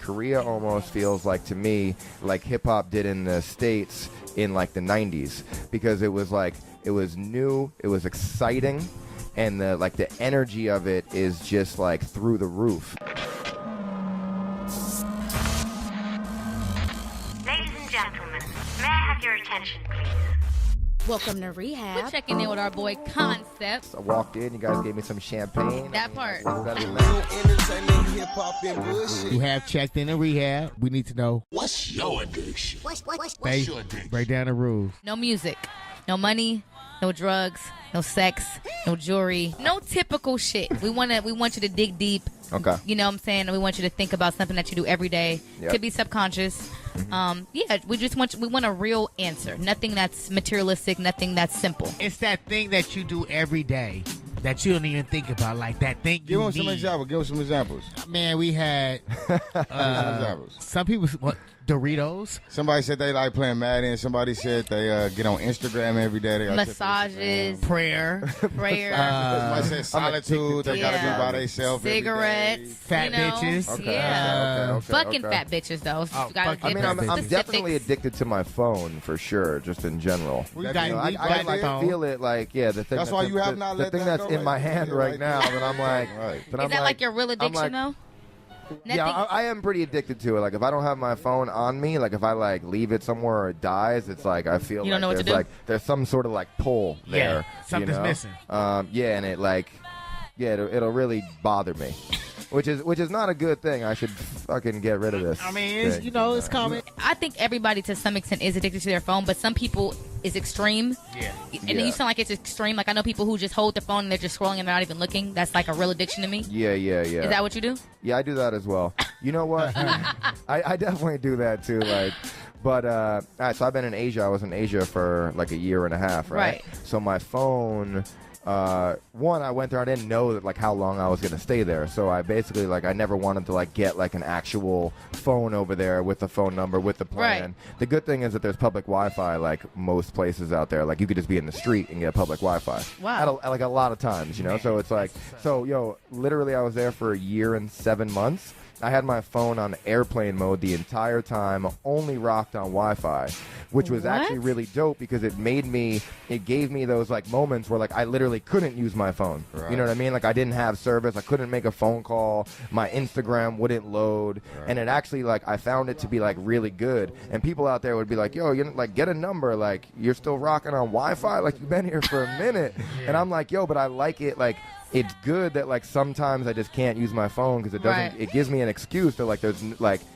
Korea almost feels like, to me, like hip-hop did in the States in like the 90s, because it was new, it was exciting, and the energy of it is just like through the roof. Ladies and gentlemen, may I have your attention, please? Welcome to Rehab. We're checking in with our boy Koncept. I walked in, you guys gave me some champagne. That part. You have checked in rehab. We need to know, What's your addiction? What's Babe, your addiction? break down the rules. No music, no money, no drugs, no sex, no jewelry, no typical shit. We want you to dig deep. Okay. You know what I'm saying? And we want you to think about something that you do every day. Yep. Could be subconscious. We want a real answer. Nothing that's materialistic, nothing that's simple. It's that thing that you do every day that you don't even think about, like that thing Give you us some need. examples. Give us some examples. Man, we had Some examples. some people, Doritos. Somebody said they like playing Madden. Somebody said they get on Instagram every day. They gotta check Massages, Prayer. prayer, Somebody said solitude. They gotta be Yeah. by themselves. cigarettes, Fat you know? bitches. Okay. Yeah. Okay. Fucking fat bitches, though. Oh, You gotta fucking get I mean, the I'm definitely specifics. addicted to my phone for sure, just in general. We That got, thing- I we got can feel it, like, yeah, the thing. That's why you have not the let thing that that's go in my right hand there, right right now. there. That I'm like, Right. that Is I'm that like your real addiction, like, though? Yeah, I am pretty addicted to it. Like, if I don't have my phone on me, like if I like leave it somewhere or it dies, it's like I feel You like don't know what there's to do? like there's some sort of like pull there. Yeah, something's you know? missing. Yeah, and it'll really bother me. Which is not a good thing. I should fucking get rid of this. I mean, it's, thing. you know, it's common. I think everybody to some extent is addicted to their phone, but some people is extreme. Yeah. And Yeah. you sound like it's extreme. Like I know people who just hold their phone and they're just scrolling and they're not even looking. That's like a real addiction to me. Yeah. Is that what you do? Yeah, I do that as well. You know what? I definitely do that too. Like, but all right. So I've been in Asia. I was in Asia for like a year and a half, right? Right. So my phone. One, I went there. I didn't know that like how long I was gonna stay there. So I basically I never wanted to like get like an actual phone over there with the phone number with the plan. Right. The good thing is that there's public Wi-Fi like most places out there. Like you could just be in the street and get public Wi-Fi. Wow. Like a lot of times, you know. So it's like literally I was there for a year and 7 months. I had my phone on airplane mode the entire time, only rocked on Wi-Fi, which was actually What? really dope because it gave me those like moments where like I literally couldn't use my phone. Right. You know what I mean? Like I didn't have service, I couldn't make a phone call, my Instagram wouldn't load, and it actually like I found it to be like really good. And people out there would be like, "Yo, you know, like get a number, like you're still rocking on Wi-Fi, like you've been here for a minute." And I'm like, "Yo, but I like it like." It's good that like sometimes I just can't use my phone because it doesn't. Right. It gives me an excuse to like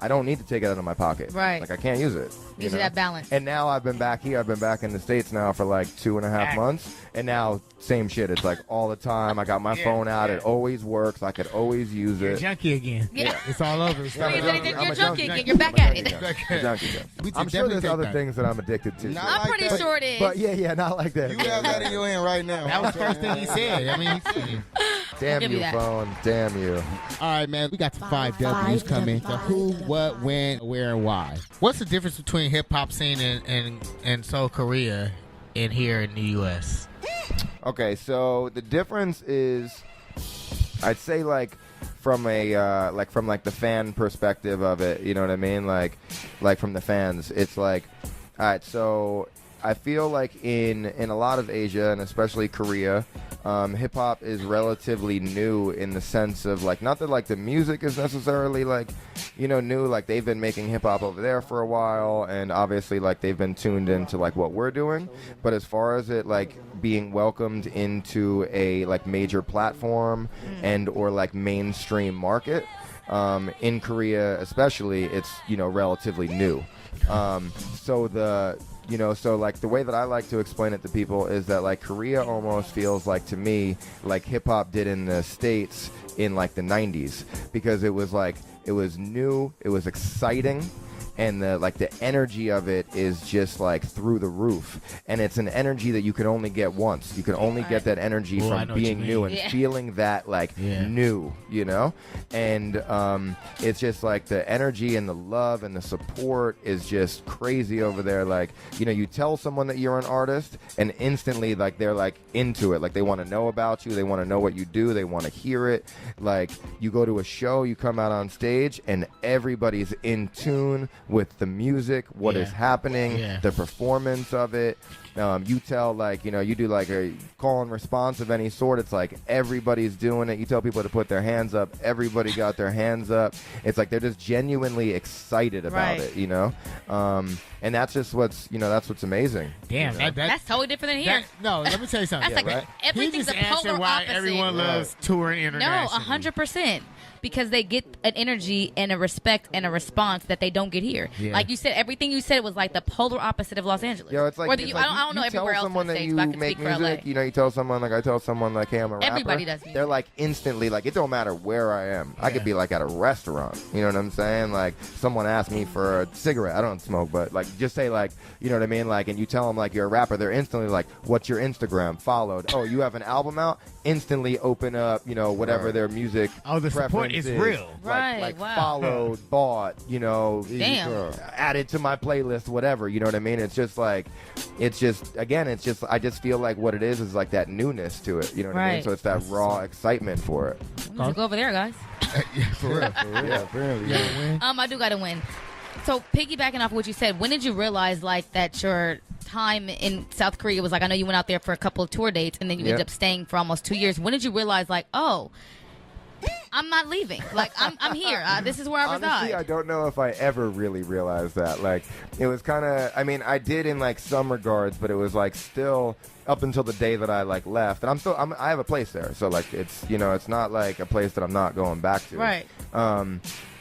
I don't need to take it out of my pocket. Right. Like I can't use it. Gives you that balance. And now I've been back here. I've been back in the States now for like 2.5 months, and now same shit. It's like all the time. I got my phone out. It always works. I could always use You're a it. junkie again. Yeah. It's all over. It's all I'm a over. junkie. You're I'm a junkie junkie. again. You're back at it. I'm a junkie. We I'm sure definitely there's take other that. things that I'm addicted to. Not I'm like pretty that. sure it is. But yeah, not like that. You have that in your hand right now. That was the first thing he said. I mean, Damn give you you, that. phone. Damn you. all right, man. We got the 5 W's coming. The who, what, when, where, and why. What's the difference between hip hop scene and Seoul, Korea, and here in the U.S.? Okay, so the difference is, I'd say like from a from the fan perspective of it, you know what I mean? Like from the fans, it's like, all right, so I feel like in a lot of Asia and especially Korea, hip hop is relatively new in the sense of like not that like the music is necessarily like new, like they've been making hip hop over there for a while, and obviously like they've been tuned into like what we're doing, but as far as it like being welcomed into a like major platform and or like mainstream market, in Korea especially, it's relatively new. So like the way that I like to explain it to people is that like Korea almost feels like to me like hip hop did in the States in like the 90s, because it was new, it was exciting, and the energy of it is just like through the roof, and it's an energy that you can only get once. You can only get that energy from being new and feeling that new, you know. And it's just like the energy and the love and the support is just crazy over there. Like, you know, you tell someone that you're an artist and instantly like they're like into it, like they want to know about you, they want to know what you do, they want to hear it. Like, you go to a show, you come out on stage and everybody's in tune with the music, what is happening, the performance of it. You tell, like, you know, you do like a call and response of any sort. It's like everybody's doing it. You tell people to put their hands up. Everybody got their hands up. It's like they're just genuinely excited about it, you know? And that's just what's, you know, that's what's amazing. Damn, you know? That's totally different than here. No, let me tell you something. That's like everything's he just a polar answered why opposite. everyone loves touring internationally. No, 100%. Because they get an energy and a respect and a response that they don't get here. Yeah. Like you said, everything you said was like the polar opposite of Los Angeles. Yo, it's like, I don't know everywhere else in the States, but I can speak for LA. You know, you tell someone, like I tell someone, like, hey, I'm a rapper. Everybody does music. They're like instantly, like, it don't matter where I am. I could be like at a restaurant. You know what I'm saying? Like, someone asked me for a cigarette. I don't smoke, but like, just say like, you know what I mean? Like, and you tell them like you're a rapper. They're instantly like, what's your Instagram? Followed. Oh, you have an album out? Instantly open up, you know, whatever their music. Oh, the support is real. Like followed, bought, you know, added to my playlist, whatever, you know what I mean? It's just like, it's just, again, it's just, I just feel like what it is like that newness to it, you know what I mean? So it's that raw excitement for it. We need to go over there, guys. For real. Yeah, apparently. I do gotta win. So piggybacking off what you said, when did you realize like that your time in South Korea was like, I know you went out there for a couple of tour dates and then you ended up staying for almost 2 years. When did you realize like, oh, I'm not leaving. Like, I'm here. This is where I reside. Honestly, I don't know if I ever really realized that. Like, it was kind of, I mean, I did in, like, some regards, but it was, like, still up until the day that I, like, left. And I have a place there. So, like, it's, you know, it's not, like, a place that I'm not going back to. Right.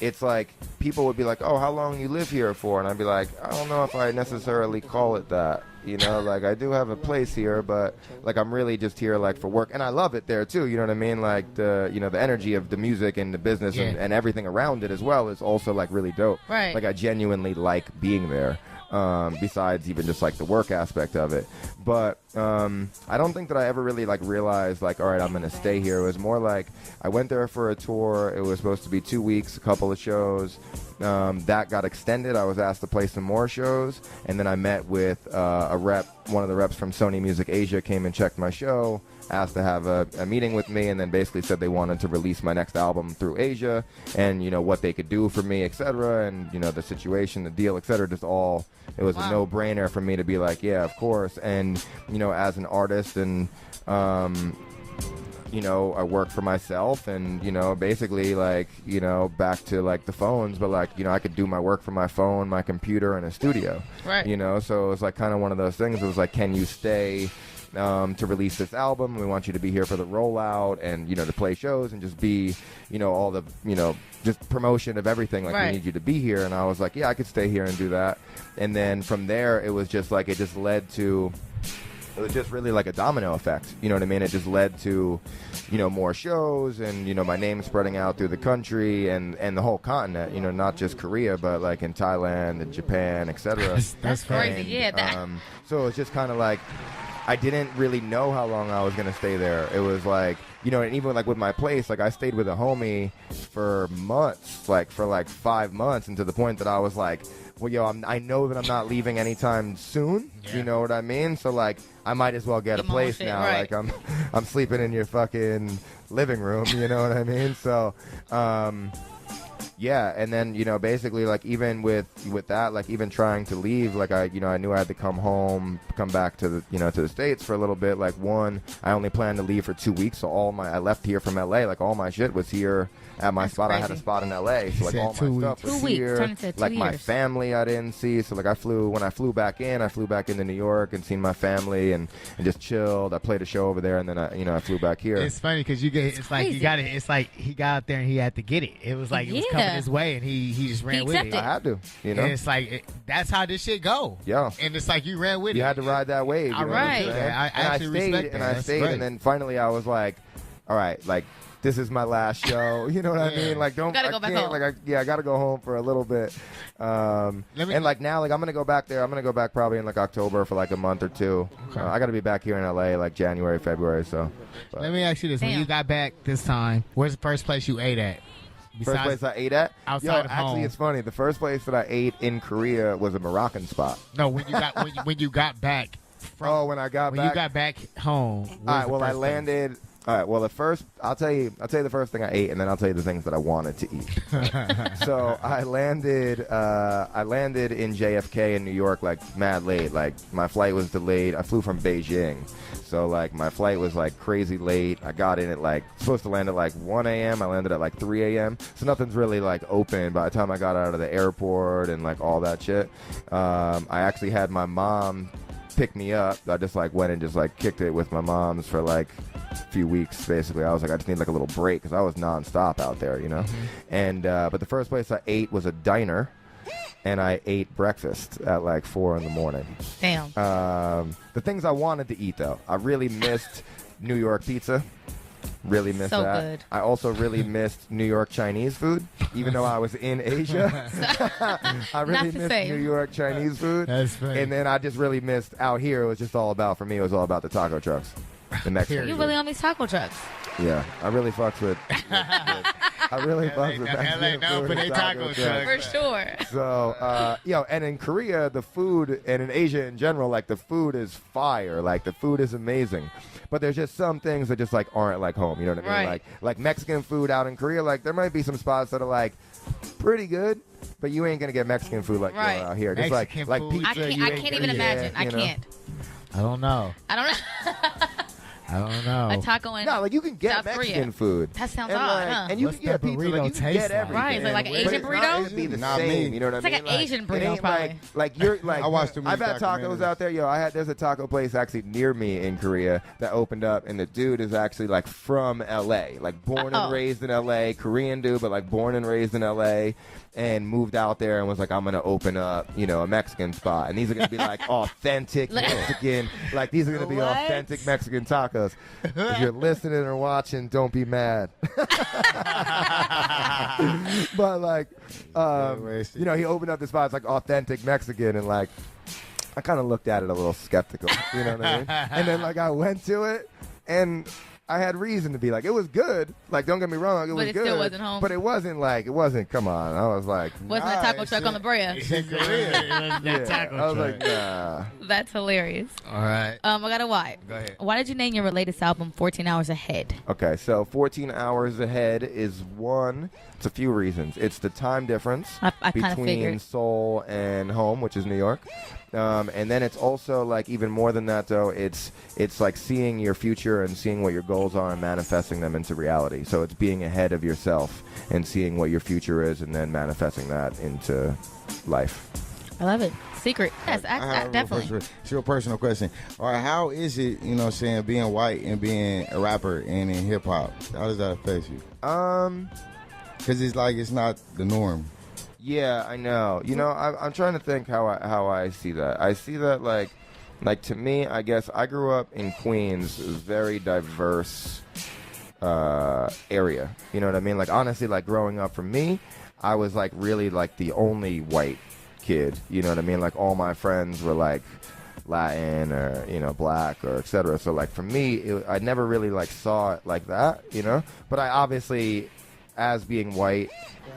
It's like, people would be like, oh, how long you live here for? And I'd be like, I don't know if I necessarily call it that. You know, like, I do have a place here, but, like, I'm really just here, like, for work. And I love it there, too, you know what I mean? Like, the, you know, the energy of the music and the business and everything around it as well is also, like, really dope. Right. Like, I genuinely like being there, besides even just, like, the work aspect of it. But I don't think that I ever really, like, realized, like, all right, I'm going to stay here. It was more like I went there for a tour. It was supposed to be 2 weeks, a couple of shows. That got extended. I was asked to play some more shows, and then I met with a rep. One of the reps from Sony Music Asia came and checked my show, asked to have a meeting with me, and then basically said they wanted to release my next album through Asia, and, you know, what they could do for me, etc., and, you know, the situation, the deal, etc. Just all, it was a no-brainer for me to be like, yeah, of course. And, you know, as an artist and you know, I work for myself, and, you know, basically, like, you know, back to, like, the phones, but, like, you know, I could do my work from my phone, my computer, and a studio. Right. You know, so it was, like, kind of one of those things. It was like, can you stay to release this album? We want you to be here for the rollout and, you know, to play shows and just be, you know, all the, you know, just promotion of everything. Like, we need you to be here. And I was like, yeah, I could stay here and do that. And then from there, it was just, like, it just led to... It was just really like a domino effect, you know what I mean? It just led to, you know, more shows and, you know, my name spreading out through the country and the whole continent, you know, not just Korea, but like in Thailand and Japan, etc. That's crazy, yeah. So it was just kind of like, I didn't really know how long I was going to stay there. It was like, you know, and even like with my place, like I stayed with a homie for months, like for like 5 months, and to the point that I was like, well, yo, I know that I'm not leaving anytime soon. Yeah. You know what I mean? So, like, I might as well get a place now. Right. Like, I'm sleeping in your fucking living room. You know what I mean? So, yeah. And then, you know, basically, like, even with that, like, even trying to leave, like, I knew I had to come home, come back to the, you know, to the States for a little bit. Like, I only planned to leave for 2 weeks. So I left here from LA. Like, all my shit was here at my spot. Crazy. I had a spot in LA. So, like, all my stuff was here. Like, my family I didn't see. So, like, when I flew back into New York and seen my family and just chilled. I played a show over there, and then I flew back here. It's funny because it's like you got it. It's like he got out there and he had to get it. It was like it was coming his way, and he just ran with it. I had to, you know. And it's like that's how this shit go. Yeah. And it's like you ran with it. You had to ride that wave. All right. I actually respect that. And I stayed, and then finally I was like, all right, like, this is my last show. You know what I mean? Like, don't. Gotta I go back can't, home. Like, I gotta go home for a little bit. And like now, like I'm gonna go back there. I'm gonna go back probably in like October for like a month or two. I gotta be back here in LA like January, February. So. But. Let me ask you this: when you got back this time, where's the first place you ate at? First place I ate at? Outside of actually, home. it's funny. The first place that I ate in Korea was a Moroccan spot. No, when you got when you got back. When I got when back. you got back home. All right. Well, I landed. All right. Well, the first I'll tell you the first thing I ate, and then I'll tell you the things that I wanted to eat. So I landed in JFK in New York like mad late. Like my flight was delayed. I flew from Beijing, so like my flight was like crazy late. I got in at like supposed to land at like 1 a.m. I landed at like 3 a.m. So nothing's really like open by the time I got out of the airport and like all that shit. I actually had my mom pick me up. I just like went and just like kicked it with my mom's for like a few weeks basically. I was like, I just need like a little break because I was nonstop out there, you know. And but the first place I ate was a diner, and I ate breakfast at like 4 in the morning. Damn. The things I wanted to eat though, I really missed New York pizza. Really missed So that. good. I also really missed New York Chinese food, even though I was in Asia. I really Not the missed same. New York Chinese food. That's funny. And then I just really missed out here. It was just all about, for me, it was all about the taco trucks. The Mexican You food. really on these taco trucks? Yeah, I really fucked with. I really fucked with Mexican known food for and their taco trucks. For sure. So, and in Korea, the food, and in Asia in general, like the food is fire. Like the food is amazing. But there's just some things that just like aren't like home. You know what I mean? Right. Like Mexican food out in Korea, like there might be some spots that are like pretty good, but you ain't gonna get Mexican food like Right. you are out here. Just like Mexican food. pizza. I can't. you I ain't can't gonna even get, imagine. I you know? can't. I don't know. I don't know. I don't know. A taco in No, like you can get South Mexican Korea. food. That sounds and, odd, like, huh? and you What's can get that pizza. burrito Like you can taste get like? everything. Right, is it like an But Asian it's burrito? Not gonna be the Not same. me. You know what I It's mean? like an Asian it burrito, ain't probably. like you're like. I watched too many I've had tacos documentaries. out there. There's a taco place actually near me in Korea that opened up, and the dude is actually like from L.A. Like born and raised in L.A. Korean dude, but like born and raised in L.A. and moved out there and was like, I'm gonna open up, a Mexican spot, and these are gonna be like authentic Mexican, like these are gonna be What? authentic Mexican tacos. If you're listening or watching, don't be mad. But like, he opened up this spot. It's like authentic Mexican, and like, I kind of looked at it a little skeptical. You know what I mean? And then like I went to it, and I had reason to be like, it was good. Like, don't get me wrong, it was it good. still wasn't home. But it wasn't. Come on, I was like, Wasn't a taco truck on the Brea? yeah. I was like, nah. That's hilarious. All right. I got a why. Go ahead. Why did you name your latest album 14 Hours Ahead? Okay, so 14 hours ahead is one. It's a few reasons. It's the time difference I kinda between figured. Seoul and home, which is New York. And then it's also like even more than that, though. It's like seeing your future and seeing what your goals are and manifesting them into reality. So it's being ahead of yourself and seeing what your future is and then manifesting that into life. I love it. Secret. Yes, I have definitely. It's a real personal question. All right, how is it, being white and being a rapper and in hip hop? How does that affect you? Because it's like it's not the norm. Yeah, I know. I'm trying to think how I see that. I see that like to me, I guess I grew up in Queens, a very diverse area. You know what I mean? Like honestly, like growing up for me, I was like really like the only white kid. You know what I mean? Like all my friends were like Latin or black or etc. So like for me, I never really like saw it like that. But I obviously, as being white,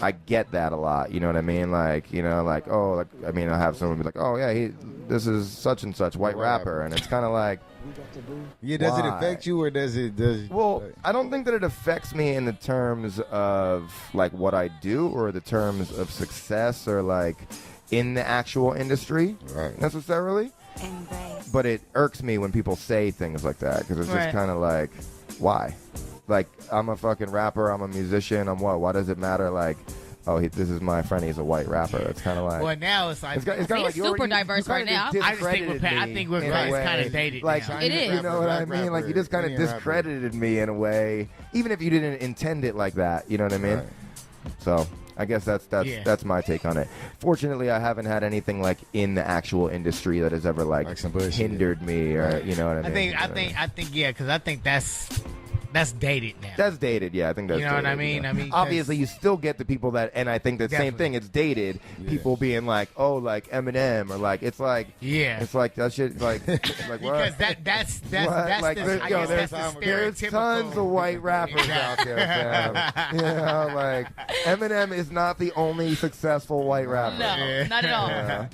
I get that a lot. You know what I mean? Like, I have someone be like, oh yeah, this is such and such white rapper, and it's kind of like, yeah, does it why? affect you or does it? Well, I don't think that it affects me in the terms of like what I do or the terms of success or like in the actual industry necessarily. But it irks me when people say things like that because it's just kind of like, why? Like, I'm a fucking rapper, I'm a musician, I'm what? Why does it matter? Like, this is my friend, he's a white rapper. It's kind of like... Well, now it's like... It's kinda He's like super diverse right now. I think we're kind of dated like, now. It is. You know what I mean? Like, you just kind of discredited me in a way, even if you didn't intend it like that. You know what I mean? Right. So... I guess that's my take on it. Fortunately, I haven't had anything like in the actual industry that has ever like some bullshit. hindered me, or you know what I mean. I think, yeah, because I think that's that's dated now. That's dated, yeah. I think that's You know what dated, I mean? yeah. I mean, obviously, you still get the people that, and I think the same Definitely. thing. It's dated. People being like, "Oh, like Eminem," or like it's like, it's like that shit. Like what? Because that's like, the, I guess that's the there's stereotypical. tons of white rappers out there, fam. You know, like Eminem is not the only successful white rapper. No, not at all. Yeah.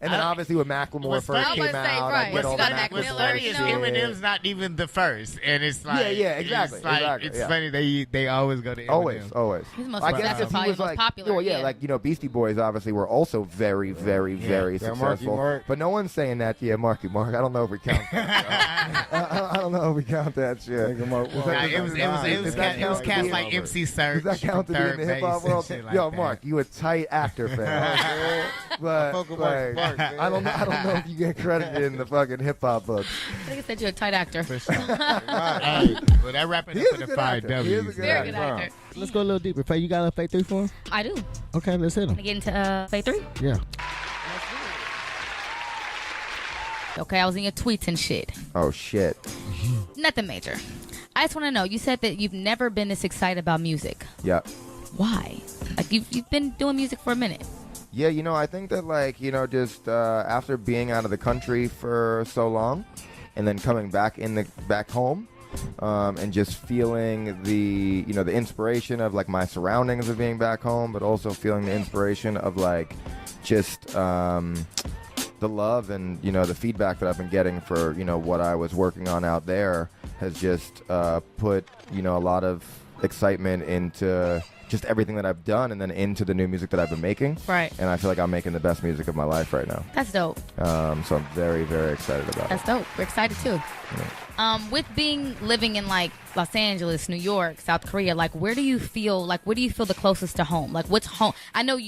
And then obviously when Macklemore first I was came gonna say, out, right. I get all What's the got Macklemore Mac Funny is Miller, Eminem's not even the first, and it's like exactly, It's like, exactly, it's yeah. funny they always go to Eminem. Always. He's the most I guess successful, if he was most like, popular. well, yeah, like, you know, Beastie Boys obviously were also very, very, very Yeah, successful. Marky Mark. But no one's saying that. Yeah, Marky Mark. I don't know if we count that. I don't know if we count that shit. Nah, it was cats like MC Serch. Does that count to be in the hip hop world? Yo, Mark, you a tight actor, fan. But like, I don't know if you get credited in the fucking hip hop books. I think I said you're a tight actor. Hey, well, that wrapping He up is for a the good 5 actor. He is a W's. good Very good actor. Let's go a little deeper. Faye, you got a Faye 3 for him? I do. Okay, let's hit him. Wanna get into Faye 3? Yeah. Okay, I was in your tweets and shit. Oh shit. Nothing major. I just want to know. You said that you've never been this excited about music. Yeah. Why? Like you've been doing music for a minute. Yeah, you know, I think that, like, you know, just after being out of the country for so long and then coming back back home and just feeling the, you know, the inspiration of, like, my surroundings of being back home, but also feeling the inspiration of, like, just the love and, you know, the feedback that I've been getting for, you know, what I was working on out there has just put, you know, a lot of excitement into just everything that I've done and then into the new music that I've been making. Right. And I feel like I'm making the best music of my life right now. That's dope. So I'm very, very excited about That's it. dope. We're excited too. With living in like Los Angeles, New York, South Korea, like where do you feel the closest to home? Like what's home? I know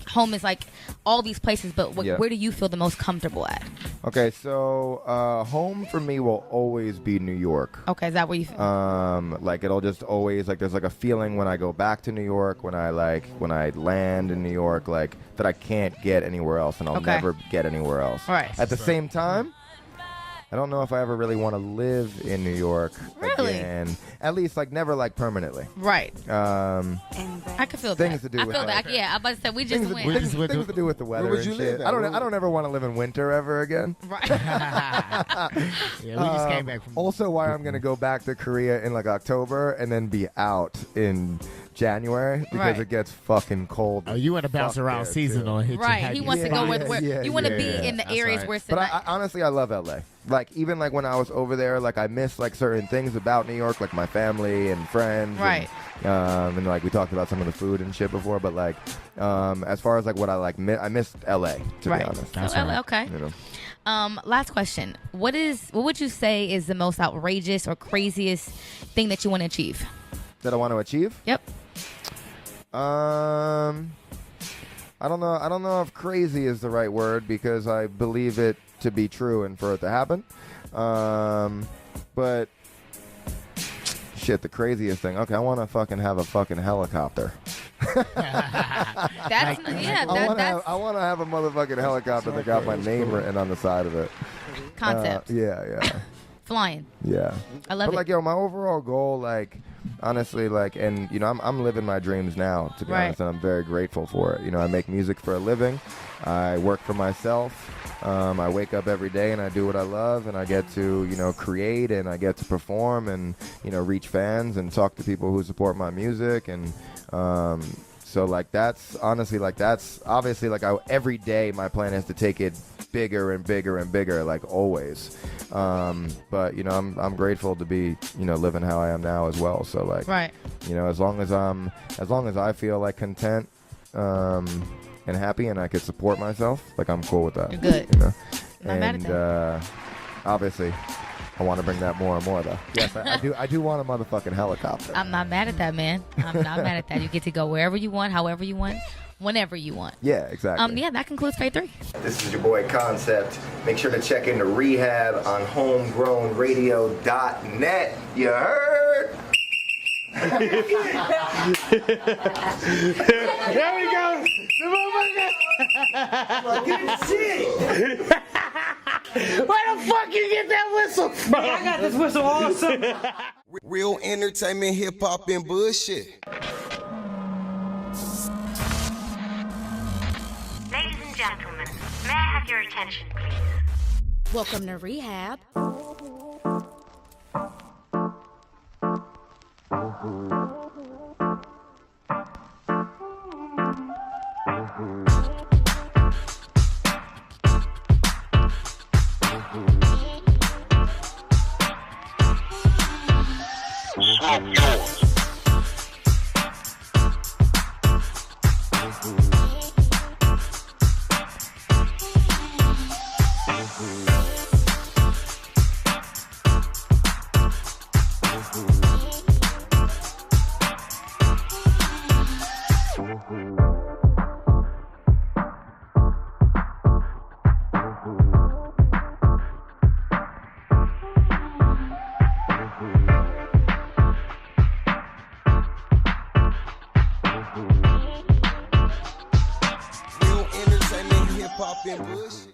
home is like all these places, but where do you feel the most comfortable at? Okay, so home for me will always be New York. Okay, is that where you feel? Like it'll just always, like, there's like a feeling when I go back to New York, when I land in New York, like that I can't get anywhere else, and I'll never get anywhere else. Right. At the same time, I don't know if I ever really want to live in New York again. At least, like, never, like, permanently. Right. I could feel things that. to do I with feel that. that. Yeah, I was about to say we just Things went. to do with the weather would and you shit. live at? I don't ever want to live in winter ever again. Right. Yeah, we just came back from. Also, why I'm gonna go back to Korea in like October and then be out in January because Right. it gets fucking cold. Oh, you want to bounce Fuck around there, seasonal and hit Right. your He happy wants to go spots. where you want to be in the That's areas right. where it's But not. I honestly, I love LA. Like, even like when I was over there, like I miss like certain things about New York, like my family and friends. Right. And like we talked about some of the food and shit before, but like as far as like what I like, I missed LA to Right. be honest. That's So, right. okay. You know. Last question. What would you say is the most outrageous or craziest thing that you want to achieve? That I want to achieve? Yep. I don't know. I don't know if crazy is the right word because I believe it to be true and for it to happen. But shit, the craziest thing. Okay, I want to fucking have a fucking helicopter. That's I want to have a motherfucking helicopter that got my name written on the side of it. Concept. Yeah. Flying. Yeah. I love But it. like, yo, my overall goal, like, honestly, like, and you know, I'm living my dreams now, to be Right. honest, and I'm very grateful for it. You know, I make music for a living. I work for myself. I wake up every day and I do what I love, and I get to, you know, create, and I get to perform, and, you know, reach fans and talk to people who support my music, and so like that's honestly, like that's obviously, like every day my plan is to take it bigger and bigger and bigger, like always. But you know, I'm grateful to be, you know, living how I am now as well. So like, Right. you know, as long as I feel like content and happy, and I can support myself, like I'm cool with that. You're good. You know, I'm not mad at obviously, I want to bring that more and more though. Yes, I do. I do want a motherfucking helicopter. I'm not mad at that, man. I'm not mad at that. You get to go wherever you want, however you want, whenever you want. Yeah, exactly. Yeah, that concludes Phase 3. This is your boy Koncept. Make sure to check into Rehab on homegrownradio.net. You heard? There we go. The motherfucker. Where the fuck you get that whistle from? I got this whistle also. Real entertainment, hip hop, and bullshit. Ladies and gentlemen, may I have your attention, please? Welcome to Rehab. Real entertainment, hip hop, and bullshit.